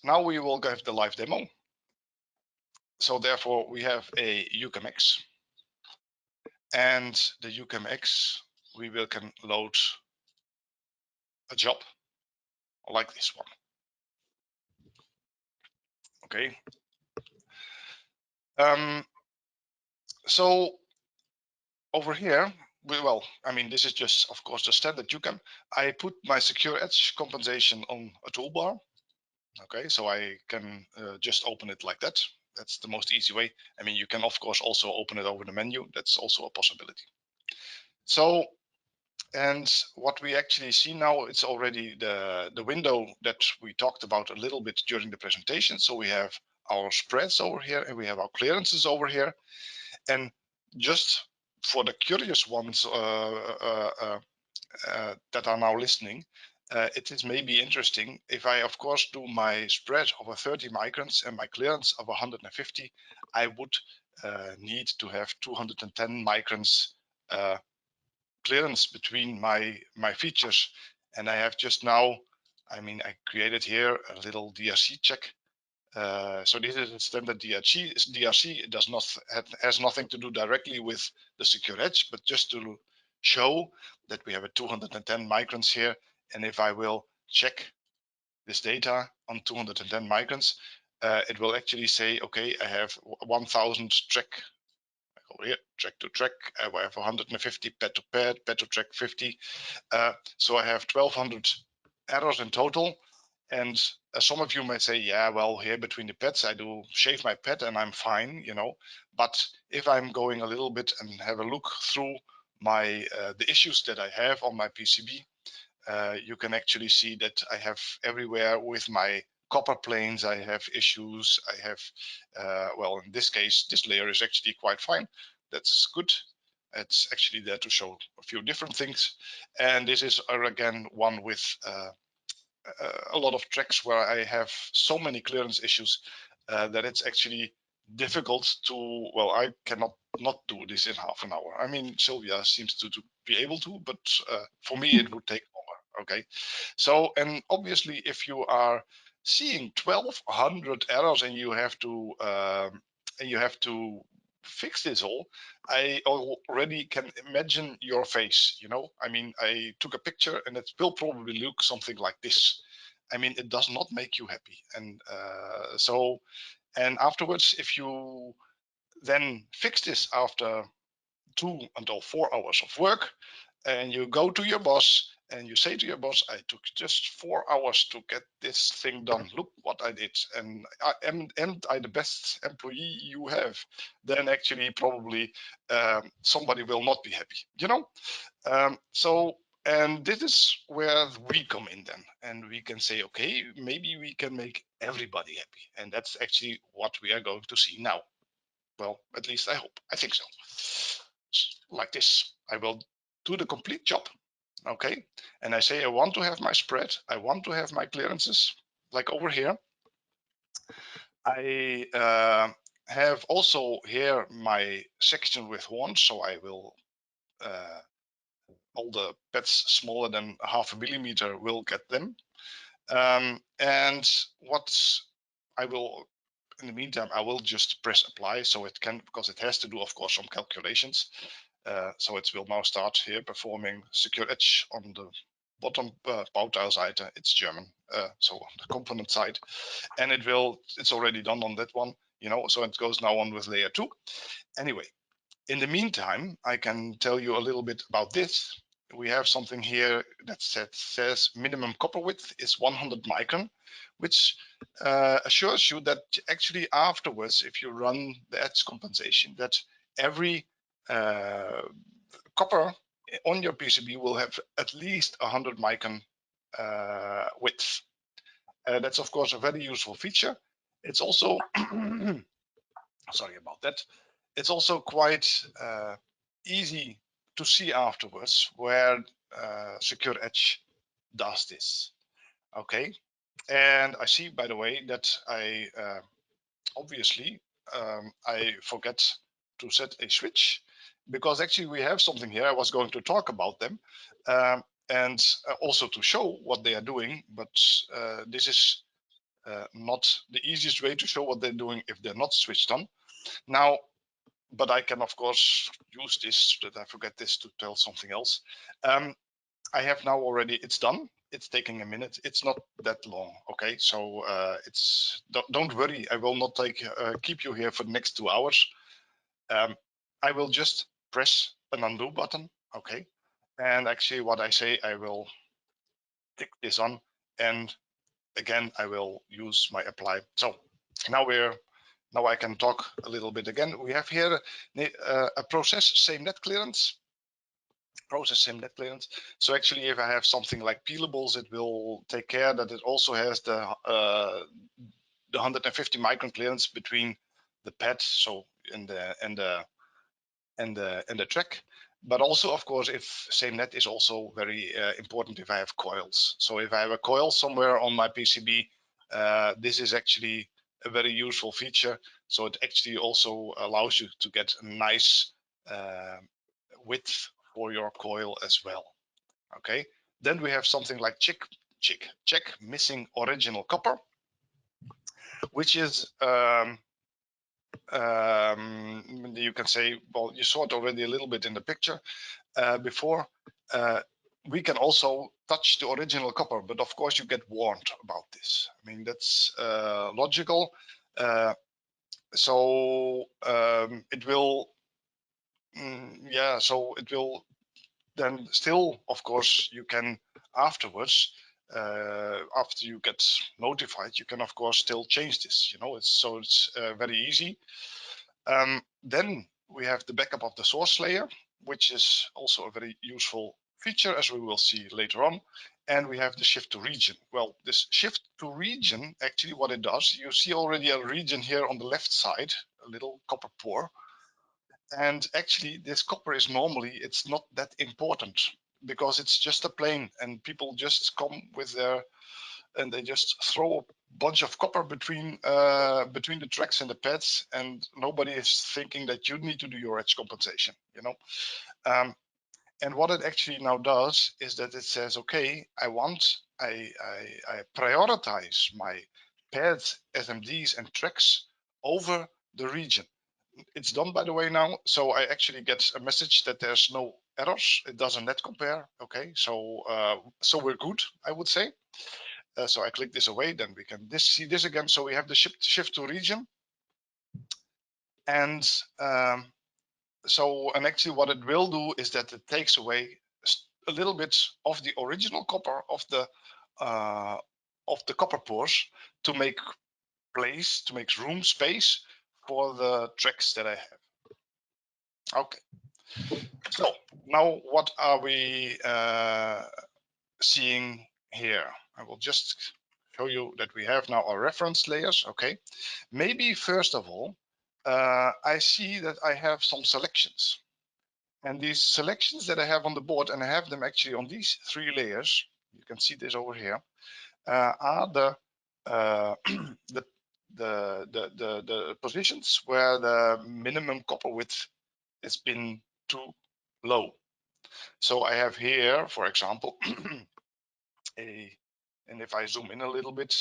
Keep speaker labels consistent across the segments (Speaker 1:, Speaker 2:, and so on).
Speaker 1: now we will give the live demo. So therefore we have a UCamX, and the UCamX we will can load a job like this one. Okay. So over here, well, I mean, this is just, of course, the standard UCam. I put my Secure Etch Compensation on a toolbar. Okay, so I can just open it like that. That's the most easy way. I mean, you can, of course, also open it over the menu. That's also a possibility. So, and what we actually see now, it's already the window that we talked about a little bit during the presentation. So we have our spreads over here and we have our clearances over here. And just for the curious ones that are now listening, it is maybe interesting if I, of course, do my spread over 30 microns and my clearance of 150, I would need to have 210 microns clearance between my features. And I have just now, I mean, I created here a little DRC check. So this is a standard DRC. It does not has nothing to do directly with the Secure Etch, but just to show that we have a 210 microns here. And if I will check this data on 210 microns, it will actually say, okay, I have 1000 track over here, track to track. I have 150 pad to pad, pad to track 50. So I have 1200 errors in total. And some of you might say, yeah, well, here between the pads, I do shave my pad and I'm fine, you know. But if I'm going a little bit and have a look through my the issues that I have on my PCB, you can actually see that I have everywhere with my copper planes, I have issues. I have, well, in this case, this layer is actually quite fine. That's good. It's actually there to show a few different things. And this is again one with a lot of tracks where I have so many clearance issues that it's actually difficult to, well, I cannot not do this in half an hour. I mean, Sylvia seems to be able to, but for me, it would take longer. Okay. So, and obviously, if you are seeing 1200 errors and you have to fix this all, I already can imagine your face, you know. I mean, I took a picture and it will probably look something like this. I mean, it does not make you happy. And so, and afterwards, if you then fix this after 2 until 4 hours of work, and you go to your boss and you say to your boss, I took just 4 hours to get this thing done. Look what I did. And am I the best employee you have? Then actually probably somebody will not be happy, you know? So, and this is where we come in then. And we can say, okay, maybe we can make everybody happy. And that's actually what we are going to see now. Well, at least I hope. I think so. Like this. I will do the complete job. Okay. And I say I want to have my spread. I want to have my clearances, like over here. I have also here my section with horns. So I will all the pads smaller than 0.5 millimeter will get them. And what I will, in the meantime, I will just press apply so it can, because it has to do, of course, some calculations. So it will now start here performing Secure Etch on the bottom Bauteilseite. It's German, so the component side, and it's already done on that one, you know. So it goes now on with layer 2. Anyway, in the meantime, I can tell you a little bit about this. We have something here that says minimum copper width is 100 micron, which assures you that actually afterwards, if you run the etch compensation, that every copper on your PCB will have at least 100 micron width. That's of course a very useful feature. It's also, sorry about that. It's also quite easy to see afterwards where Secure Etch does this. Okay, and I see, by the way, that I obviously I forget to set a switch, because actually we have something here. I was going to talk about them and also to show what they are doing, but this is not the easiest way to show what they're doing if they're not switched on. Now, but I can of course use this, that I forget this to tell something else. I have now already, it's done. It's taking a minute. It's not that long. Okay, so it's don't worry. I will not keep you here for the next 2 hours. I will just press an undo button. Okay, and actually what I say, I will tick this on, and again I will use my apply. So now I can talk a little bit again. We have here a process same net clearance. So actually, if I have something like peelables, it will take care that it also has the 150 micron clearance between the pad, so and the track. But also, of course, if same net is also very important if I have coils. So if I have a coil somewhere on my PCB, this is actually a very useful feature. So it actually also allows you to get a nice width for your coil as well. Okay, then we have something like check missing original copper, which is you can say, well, you saw it already a little bit in the picture before. We can also touch the original copper, but of course you get warned about this. I mean, that's logical. So it will, so it will then still, of course, you can afterwards, after you get notified, you can of course still change this. You know, it's very easy. Then we have the backup of the source layer, which is also a very useful feature, as we will see later on. And we have the shift to region. Well, this shift to region, actually what it does, you see already a region here on the left side, a little copper pore. And actually this copper is normally, it's not that important because it's just a plane, and people just come with their, and they just throw a bunch of copper between the tracks and the pads, and nobody is thinking that you need to do your etch compensation, you know. And what it actually now does is that it says, okay, I prioritize my pads, SMDs, and tracks over the region. It's done, by the way, now. So I actually get a message that there's no errors. It does a net compare. Okay, so so we're good, I would say. So I click this away, then we can see this again. So we have the shift to region, and and actually what it will do is that it takes away a little bit of the original copper of the copper pores to make place, to make room, space for the tracks that I have. Okay. So now what are we seeing here? I will just show you that we have now our reference layers. Okay, maybe first of all, I see that I have some selections, and these selections that I have on the board, and I have them actually on these 3 layers. You can see this over here. Are the the positions where the minimum copper width has been too low. So I have here, for example, and if I zoom in a little bit,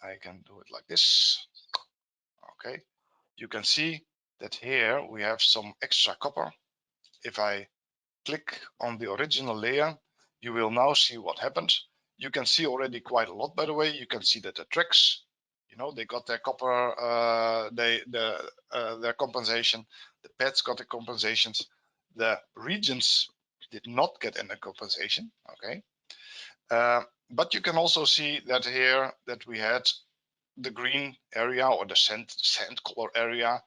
Speaker 1: I can do it like this. Okay, you can see that here we have some extra copper. If I click on the original layer, you will now see what happened. You can see already quite a lot, by the way. You can see that the tracks, you know, they got their copper, their compensation. The pads got the compensations. The regions did not get any compensation. Okay, but you can also see that here that we had the green area, or the sand color area,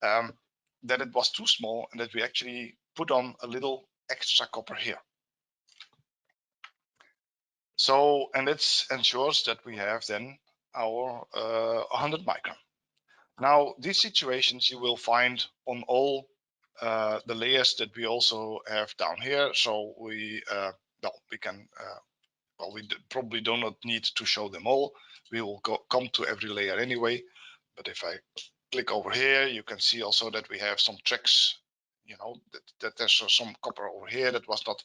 Speaker 1: that it was too small, and that we actually put on a little extra copper here. So, and it ensures that we have then our 100 micron. Now, these situations you will find on all the layers that we also have down here. So we can we probably do not need to show them all. We will come to every layer anyway. But if I click over here, you can see also that we have some tracks, you know, that there's some copper over here that was not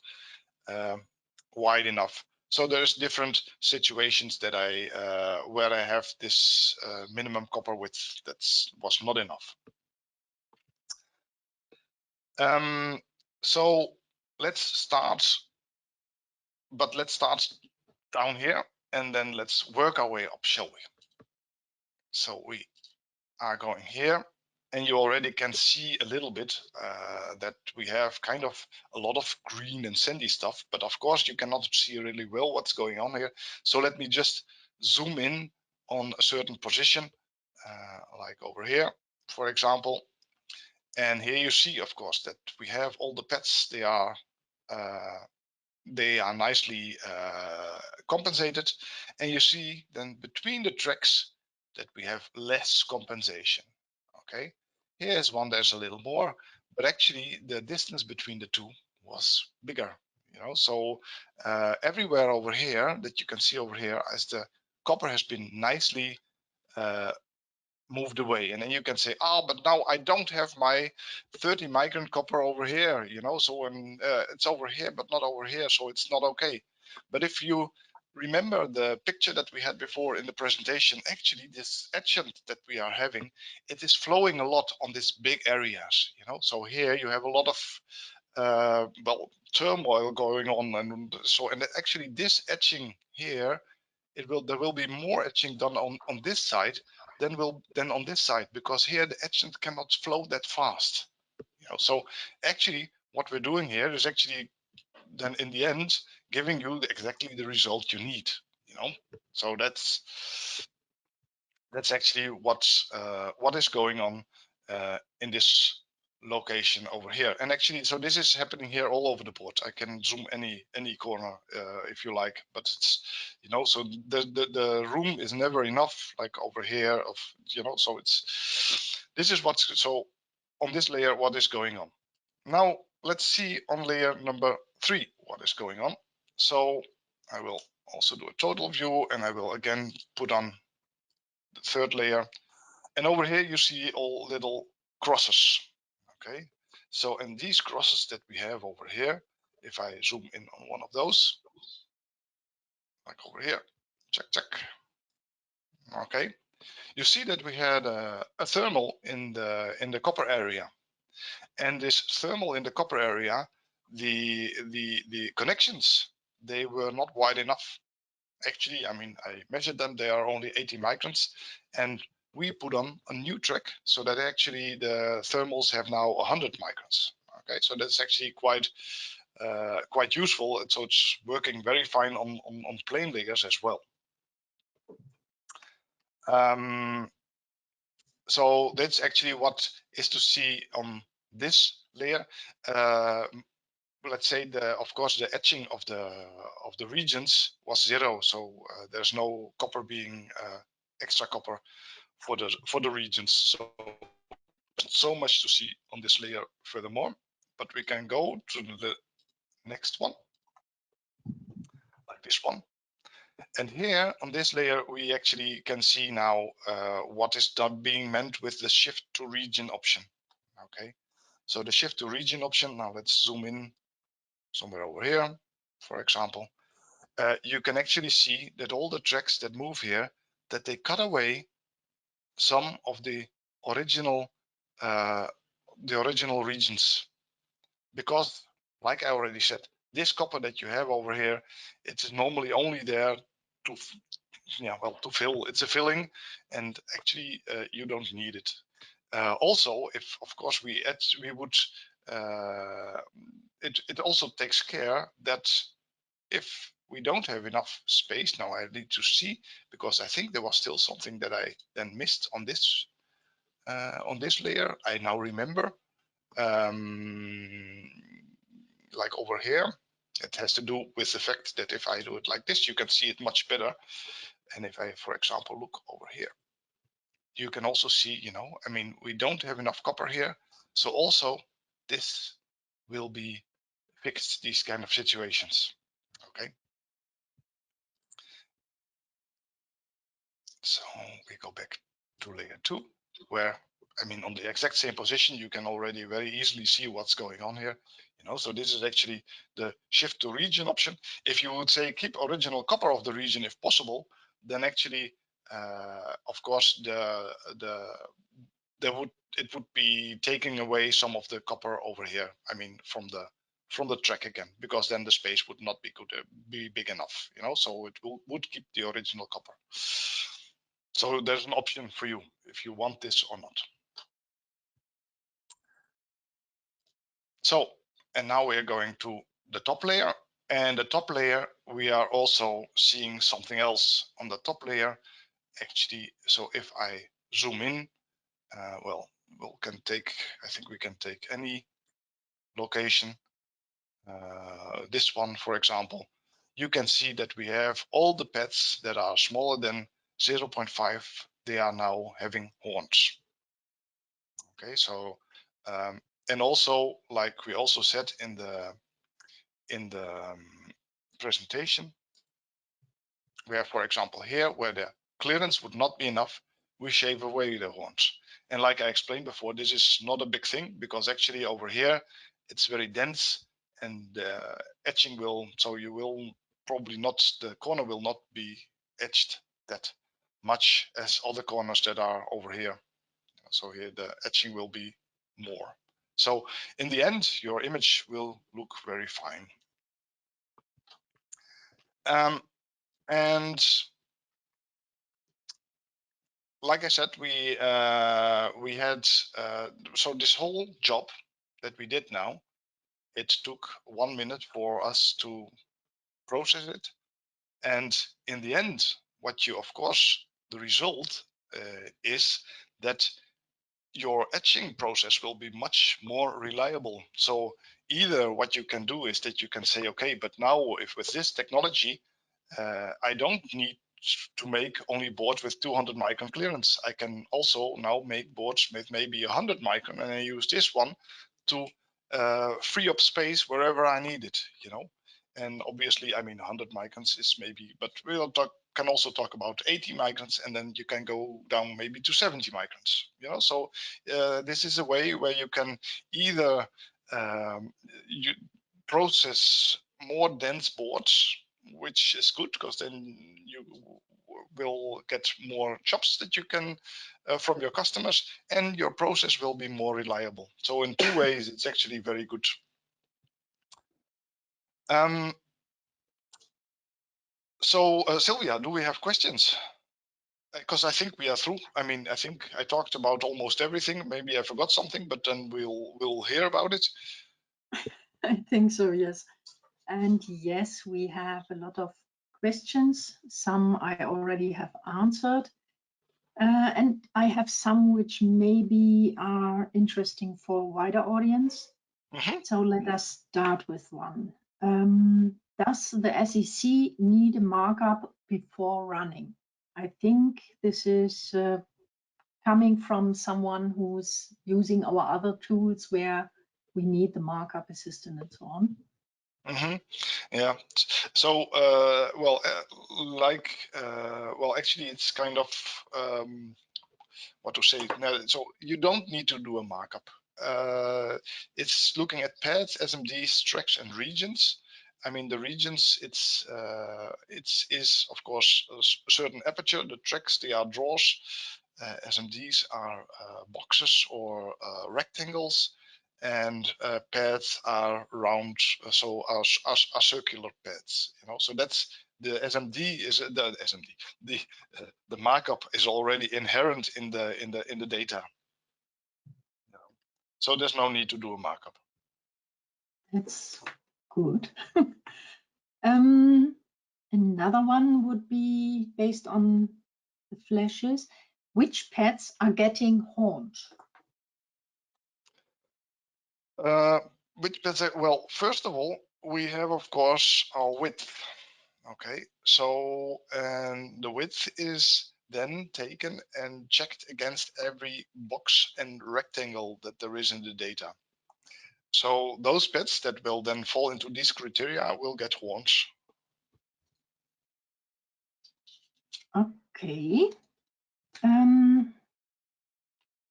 Speaker 1: wide enough. So there's different situations that where I have this minimum copper width that was not enough. So let's start, but let's start down here and then let's work our way up, shall we? So we are going here, and you already can see a little bit that we have kind of a lot of green and sandy stuff, but of course you cannot see really well what's going on here. So let me just zoom in on a certain position, like over here, for example. And here you see, of course, that we have all the pads. They are nicely compensated, and you see then between the tracks that we have less compensation. Okay, here's one, there's a little more, but actually the distance between the two was bigger, you know. So everywhere over here that you can see over here, as the copper has been nicely moved away, and then you can say, oh, but now I don't have my 30 micron copper over here, you know, so it's over here but not over here, so it's not okay. But if you remember the picture that we had before in the presentation, actually this etchant that we are having, it is flowing a lot on these big areas, you know. So here you have a lot of well, turmoil going on, and so, and actually this etching here, there will be more etching done on this side than on this side, because here the etchant cannot flow that fast, you know. So actually what we're doing here is actually then in the end giving you exactly the result you need, you know. So that's actually what is going on in this location over here. And actually, so this is happening here all over the board. I can zoom any corner if you like, but it's, you know, so the room is never enough, like over here, of, you know. So it's, this is what's, so on this layer what is going on. Now let's see on layer number 3 what is going on. So I will also do a total view, and I will again put on the third layer, and over here you see all little crosses. Okay, so, and these crosses that we have over here, if I zoom in on one of those, like over here, check, check. Okay, you see that we had a thermal in the copper area, and this thermal in the copper area, the connections, they were not wide enough. Actually, I mean, I measured them, they are only 80 microns, and we put on a new track so that actually the thermals have now 100 microns. Okay, so that's actually quite useful, and so it's working very fine on plane layers as well. So that's actually what is to see on this layer. Let's say of course the etching of the regions was 0, so there's no copper being extra copper for the regions. So so much to see on this layer furthermore, but we can go to the next one, like this one. And here on this layer we actually can see now what is being meant with the shift to region option. Okay, so the shift to region option, now let's zoom in somewhere over here, for example. You can actually see that all the tracks that move here, that they cut away some of the original regions, because like I already said, this copper that you have over here, it is normally only there to, yeah, well, to fill. It's a filling, and actually you don't need it. Also, if of course we would, it also takes care that if we don't have enough space, now I need to see, because I think there was still something that I then missed on this layer. I now remember, like over here, it has to do with the fact that if I do it like this, you can see it much better. And if I, for example, look over here, you can also see, you know, I mean, we don't have enough copper here. So also this will be fixed, these kind of situations. Okay. So we go back to layer 2, where I mean, on the exact same position, you can already very easily see what's going on here. So this is actually the shift to region option. If you would say keep original copper of the region if possible, then actually, of course, it would be taking away some of the copper over here. I mean, from the track again, because then the space would not be big enough. So it would keep the original copper. So there's an option for you if you want this or not. So, and now we are going to the top layer, and the top layer, we are also seeing something else on the top layer actually. So if I zoom in, well, I think we can take any location, this one, for example. You can see that we have all the pads that are smaller than 0.5, they are now having horns. Okay, so and also, like we also said in the presentation, we have, for example, here where the clearance would not be enough, we shave away the horns. And like I explained before, this is not a big thing, because actually over here it's very dense, and etching will, so you will probably not, the corner will not be etched that much as other corners that are over here. So here the etching will be more. So in the end, your image will look very fine. And like I said, we had so this whole job that we did now, it took 1 minute for us to process it. And in the end, what you, of course, the result is that your etching process will be much more reliable. So either what you can do is that you can say, okay, but now if with this technology, I don't need to make only boards with 200 micron clearance. I can also now make boards with maybe 100 micron, and I use this one to free up space wherever I need it, And obviously, I mean, 100 microns is maybe, but can also talk about 80 microns, and then you can go down maybe to 70 microns, So this is a way where you can either you process more dense boards, which is good, because then you will get more jobs that you can from your customers, and your process will be more reliable. So in two ways, it's actually very good. So Sylvia, do we have questions? Because I think we are through. I mean, I think I talked about almost everything. Maybe I forgot something, but then we'll hear about it.
Speaker 2: I think so, yes. And yes, we have a lot of questions. Some I already have answered. And I have some which maybe are interesting for a wider audience. So let us start with one. Does the SEC need a markup before running? I think this is coming from someone who's using our other tools where we need the markup assistant and so on.
Speaker 1: Yeah. So, well, actually, it's kind of what to say. So you don't need to do a markup. It's looking at pads, SMDs, tracks, and regions. I mean, the regions, it's is of course a certain aperture. The tracks, they are draws. SMDs are boxes or rectangles, and pads are round, so are circular pads. So that's the SMD is the SMD. The markup is already inherent in the data. So there's no need to do a markup.
Speaker 2: That's good. Another one would be based on the flashes. Which pads are getting horned?
Speaker 1: Which pads? Well, first of all, we have, of course, our width. Okay, so and the width is then taken and checked against every box and rectangle that there is in the data. So those bits that will then fall into these criteria will get horns.
Speaker 2: Okay.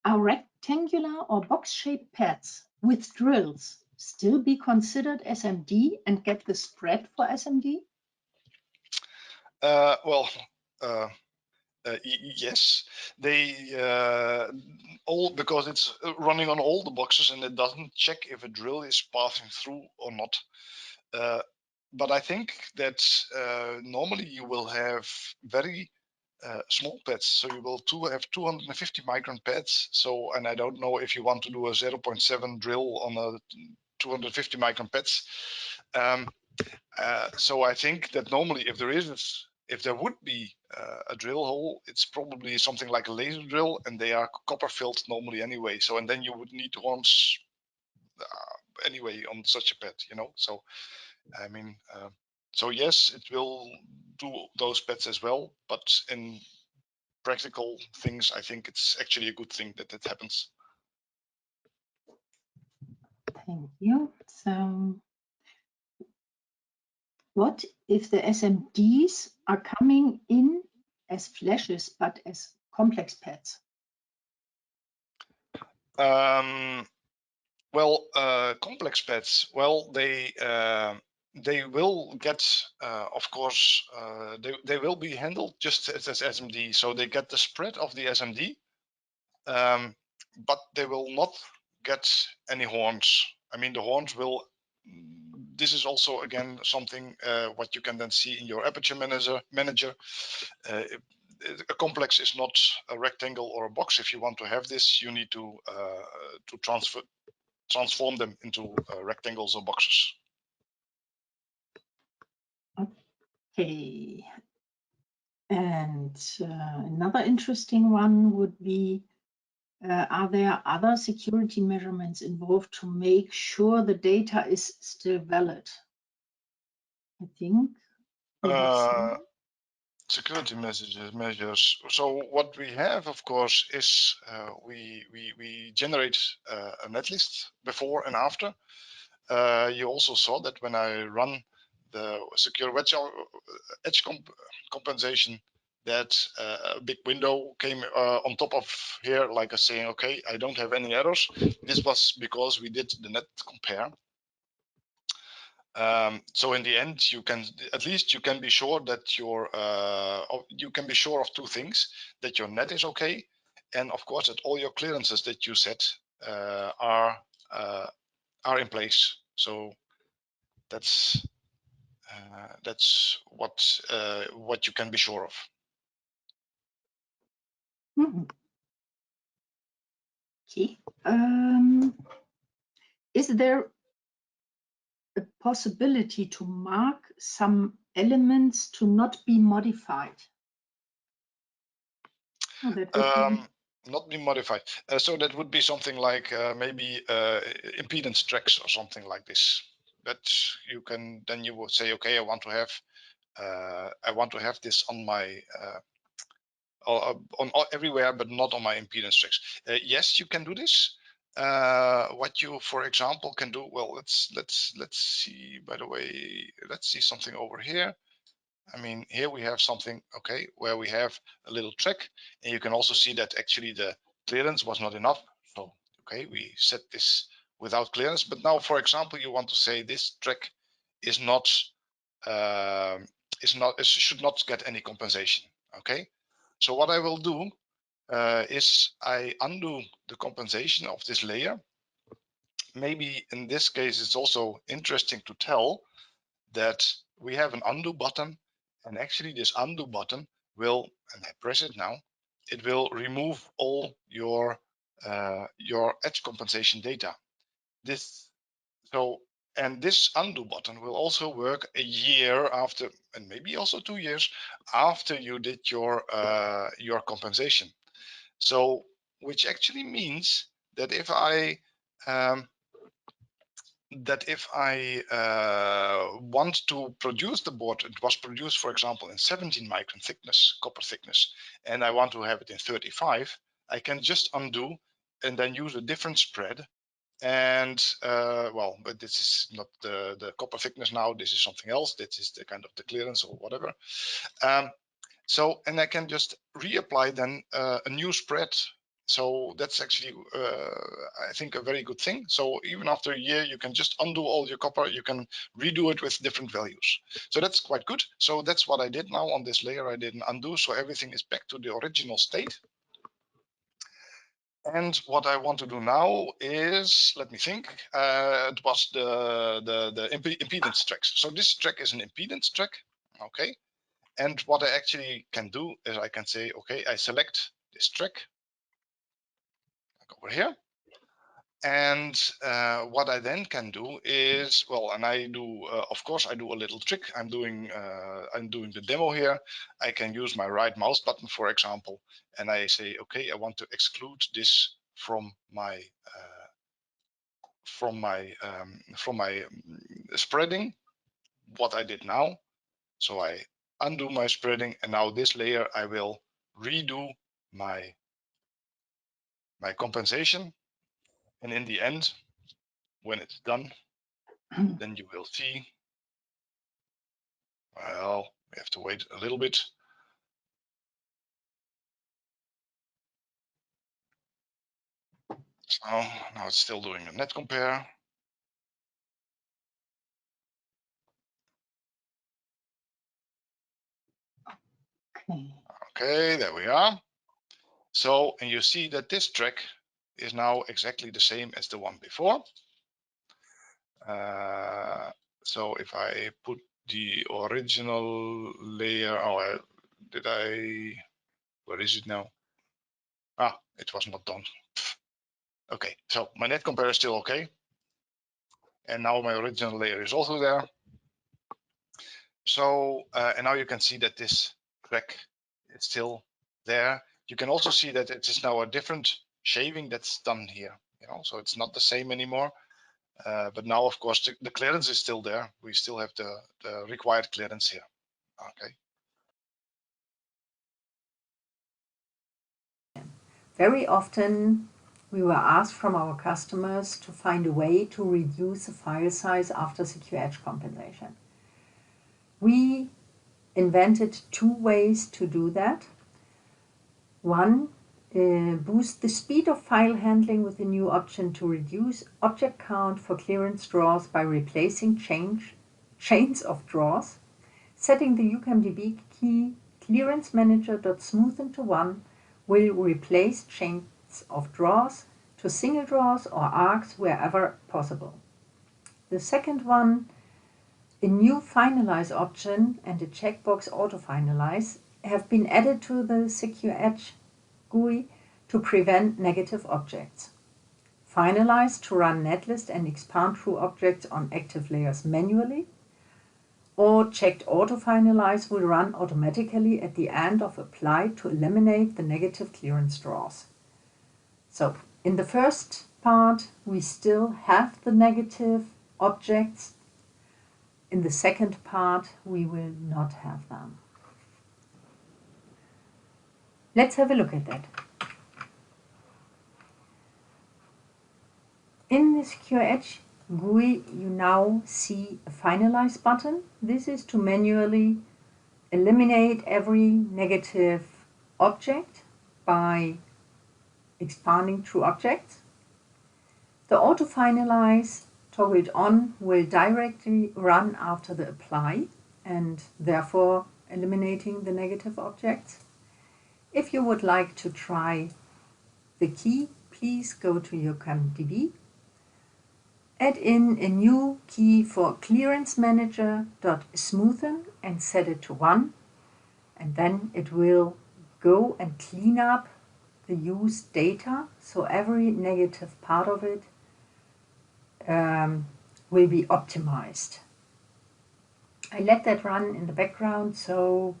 Speaker 2: Are rectangular or box-shaped pads with drills still be considered SMD and get the spread for SMD?
Speaker 1: Well, yes, they all, because it's running on all the boxes and it doesn't check if a drill is passing through or not. But I think that normally you will have very small pads, so you will have 250 micron pads. So, and I don't know if you want to do a 0.7 drill on a 250 micron pads. So I think that normally if there would be a drill hole, it's probably something like a laser drill, and they are copper filled normally anyway. So, and then you would need horns anyway on such a pad, you know. So, I mean, so yes, it will do those pads as well, but in practical things, I think it's actually a good thing that it happens.
Speaker 2: Thank you. So, what if the SMDs are coming in as flashes but as complex pads?
Speaker 1: Well, complex pads, well, they will get, of course, they will be handled just as SMD. So they get the spread of the SMD, but they will not get any horns. I mean, the horns will, this is also, again, something what you can then see in your aperture manager. A complex is not a rectangle or a box. If you want to have this, you need to transform them into rectangles or boxes.
Speaker 2: Okay. And another interesting one would be, are there other security measurements involved to make sure the data is still valid? I think we have some.
Speaker 1: Security measures. So what we have, of course, is we generate a netlist before and after. You also saw that when I run the secure etch compensation, that a big window came on top of here, like saying, okay, I don't have any errors. This was because we did the net compare. So in the end, you can be sure that you can be sure of two things: that your net is okay, and of course that all your clearances that you set are in place. So that's what you can be sure of.
Speaker 2: Mm-hmm. Okay. Is there a possibility to mark some elements to not be modified? Oh, that would be...
Speaker 1: Not be modified. So that would be something like maybe impedance tracks or something like this. That you can, then you would say, okay, I want to have this on my on everywhere, but not on my impedance tracks. Yes, you can do this. What you, for example, can do, well, let's see. By the way, let's see something over here. I mean, here we have something, okay, where we have a little track, and you can also see that actually the clearance was not enough. So, okay, we set this without clearance. But now, for example, you want to say this track is not should not get any compensation. Okay, so what I will do is I undo the compensation of this layer. Maybe in this case, it's also interesting to tell that we have an undo button, and actually this undo button will, and I press it now, it will remove all your etch compensation data. And this undo button will also work a year after, and maybe also 2 years after you did your compensation. So, which actually means that if I want to produce the board, it was produced, for example, in 17 micron thickness, copper thickness, and I want to have it in 35, I can just undo and then use a different spread. And well, but this is not the copper thickness now, this is something else. This is the kind of the clearance or whatever. So, and I can just reapply then a new spread So that's actually, I think, a very good thing. So even after a year, you can just undo all your copper. You can redo it with different values. So that's quite good. So that's what I did now on this layer. I did an undo, so everything is back to the original state. And what I want to do now is, let me think, it was the impedance tracks. So this track is an impedance track, okay? And what I actually can do is I can say, okay, I select this track, I go over here. And what I then can do is, well, and I do, of course, I do a little trick. I'm doing the demo here. I can use my right mouse button, for example, and I say, okay, I want to exclude this from my spreading. What I did now, so I undo my spreading, and now this layer I will redo my compensation, and in the end, when it's done, then you will see. Well, we have to wait a little bit. So now it's still doing a net compare. Okay, there we are. So, and you see that this track is now exactly the same as the one before. So if I put the original layer, oh, where is it now? Ah, it was not done. Okay, so my net compare is still okay. And now my original layer is also there. So, and now you can see that this track is still there. You can also see that it is now a different shaving that's done here, so it's not the same anymore. But now, of course, the clearance is still there. We still have the required clearance here. Okay.
Speaker 3: Very often we were asked from our customers to find a way to reduce the file size after Secure Etch Compensation. We invented two ways to do that. One, boost the speed of file handling with a new option to reduce object count for clearance draws by replacing chains of draws, setting the UCamDB key clearance-manager.smoothen to 1 will replace chains of draws to single draws or arcs wherever possible. The second one, a new finalize option and a checkbox auto finalize have been added to the Secure Etch GUI to prevent negative objects. Finalize to run netlist and expand through objects on active layers manually, or checked auto finalize will run automatically at the end of apply to eliminate the negative clearance draws. So in the first part we still have the negative objects. In the second part we will not have them. Let's have a look at that. In the Secure Etch GUI you now see a finalize button. This is to manually eliminate every negative object by expanding through objects. The auto finalize toggled on will directly run after the apply and therefore eliminating the negative objects. If you would like to try the key, please go to your UCamDB, add in a new key for clearance-manager.smoothen and set it to 1, and then it will go and clean up the used data, so every negative part of it will be optimized. I let that run in the background so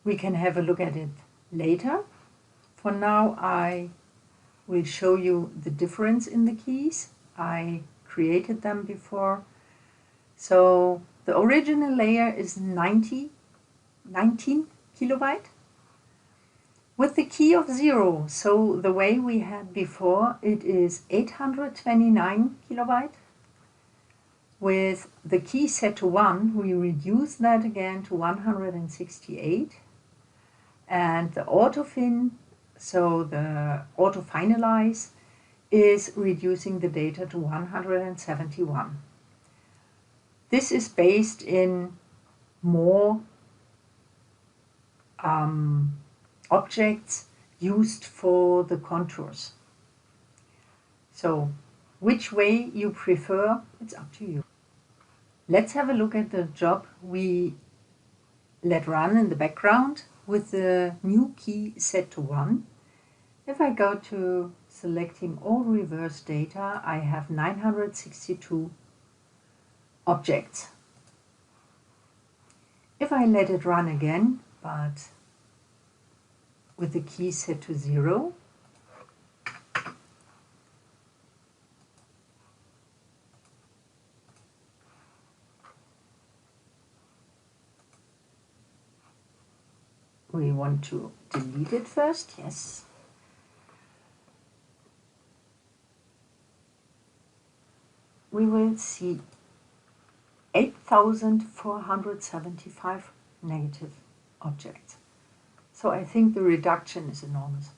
Speaker 3: we can have a look at it later. For now I will show you the difference in the keys. I created them before. So the original layer is 19 kilobyte with the key of 0. So the way we had before, it is 829 kilobyte. With the key set to 1, we reduce that again to 168. And the autofin So the auto finalize is reducing the data to 171. This is based in more objects used for the contours. So which way you prefer, it's up to you. Let's have a look at the job we let run in the background with the new key set to 1. If I go to selecting all reverse data, I have 962 objects. If I let it run again, but with the key set to 0, we want to delete it first, yes. We will see 8,475 negative objects. So I think the reduction is enormous.